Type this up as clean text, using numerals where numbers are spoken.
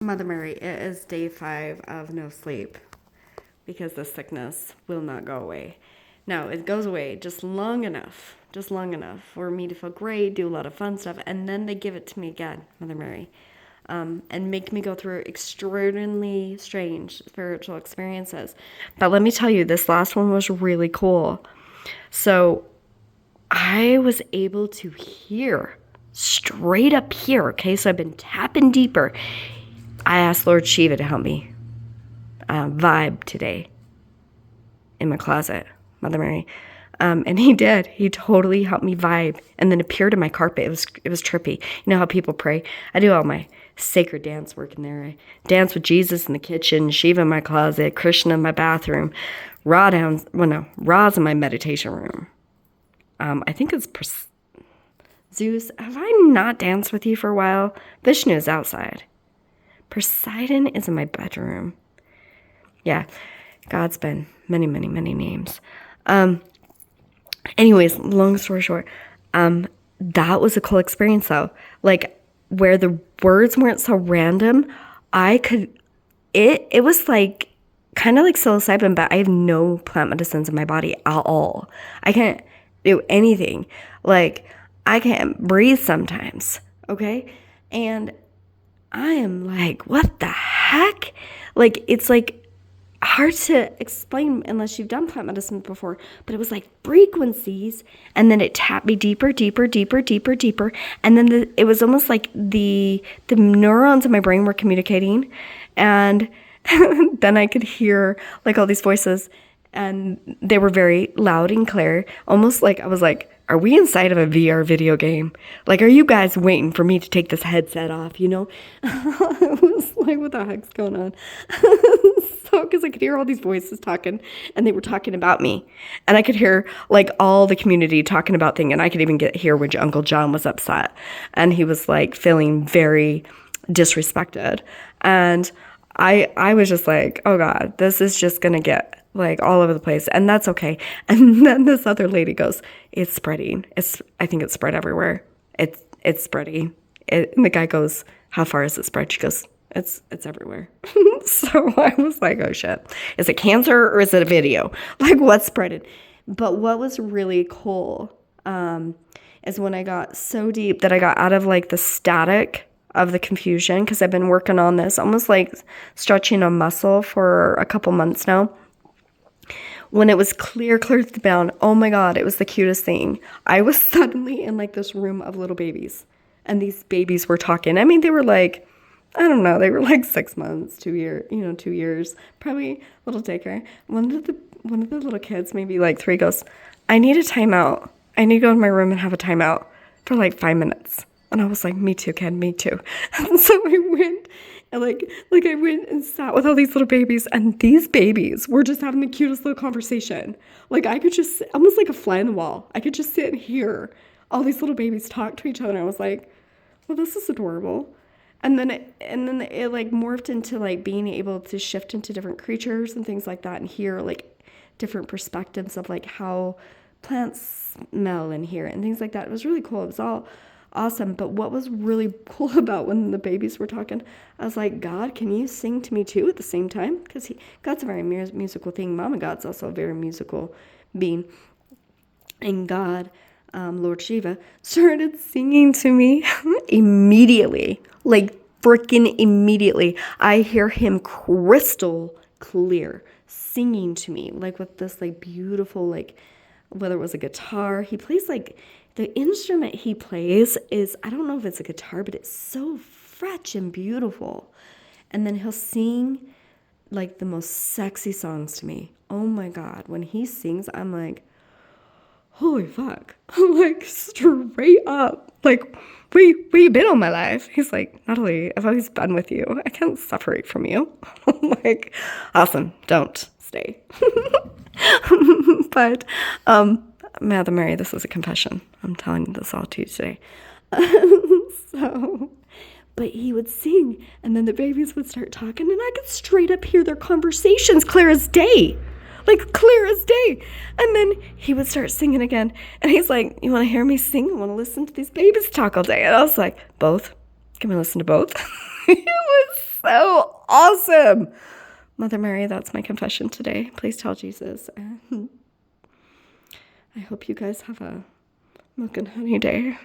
Mother Mary, it is day 5 of no sleep because the sickness will not go away. No, it goes away just long enough for me to feel great, do a lot of fun stuff, and then they give it to me again, Mother Mary, and make me go through extraordinarily strange spiritual experiences. But let me tell you, this last one was really cool. So I was able to hear, straight up here, okay? So I've been tapping deeper. I asked Lord Shiva to help me vibe today in my closet, Mother Mary. And he did. He totally helped me vibe and then appeared in my carpet. It was trippy. You know how people pray? I do all my sacred dance work in there. I dance with Jesus in the kitchen, Shiva in my closet, Krishna in my bathroom, Ra's in my meditation room. I think it's Zeus. Have I not danced with you for a while? Vishnu is outside. Poseidon is in my bedroom. Yeah, God's been many, many, many names. Anyways, long story short, that was a cool experience though. Like where the words weren't so random, it was like kind of like psilocybin, but I have no plant medicines in my body at all. I can't do anything. Like I can't breathe sometimes. Okay. And I am like, what the heck? Like, it's like hard to explain unless you've done plant medicine before, but it was like frequencies, and then it tapped me deeper, deeper, deeper, deeper, deeper, and then it was almost like the neurons in my brain were communicating, and then I could hear like all these voices, and they were very loud and clear, almost like I was like, are we inside of a VR video game? Like, are you guys waiting for me to take this headset off, you know? I was like, what the heck's going on? So, because I could hear all these voices talking, and they were talking about me. And I could hear, like, all the community talking about things, and I could even hear when Uncle John was upset. And he was, like, feeling very disrespected. And I was just like, oh, God, this is just going to get like all over the place, and that's okay. And then this other lady goes, it's spreading. I think it's spread everywhere. It's spreading. And the guy goes, how far is it spread? She goes, it's everywhere. So I was like, oh shit. Is it cancer or is it a video? Like what's spreading? But what was really cool is when I got so deep that I got out of like the static of the confusion, because I've been working on this, almost like stretching a muscle for a couple months now. When it was clear to the bound, oh my God, it was the cutest thing. I was suddenly in like this room of little babies, and these babies were talking. I mean, they were like, I don't know, they were like 6 months, 2 years, probably little daycare. One of the little kids, maybe like 3, goes, I need a timeout. I need to go in my room and have a timeout for like 5 minutes. And I was like, me too, kid, me too. And so I went. And like I went and sat with all these little babies, and these babies were just having the cutest little conversation. Like I could just, almost like a fly on the wall, I could just sit and hear all these little babies talk to each other. I was like, well, this is adorable. And then it like morphed into like being able to shift into different creatures and things like that, and hear like different perspectives of like how plants smell and hear and things like that. It was really cool. It was all awesome. But what was really cool about when the babies were talking, I was like, God, can you sing to me too at the same time? Because God's a very musical thing. Mama God's also a very musical being. And God, Lord Shiva, started singing to me immediately, like freaking immediately. I hear him crystal clear singing to me, like with this like beautiful, like whether it was a guitar, he plays like, the instrument he plays is, I don't know if it's a guitar, but it's so fresh and beautiful. And then he'll sing like the most sexy songs to me. Oh my God. When he sings, I'm like, holy fuck. I'm like straight up. Like, where you been all my life? He's like, Natalie, I've always been with you. I can't separate from you. I'm like, awesome. Don't stay. But, Mother Mary, this is a confession. I'm telling this all to you today. But he would sing, and then the babies would start talking, and I could straight up hear their conversations clear as day. Like, clear as day. And then he would start singing again, and he's like, you want to hear me sing? I want to listen to these babies talk all day. And I was like, both? Can we listen to both? It was so awesome. Mother Mary, that's my confession today. Please tell Jesus. And I hope you guys have a milk and honey day.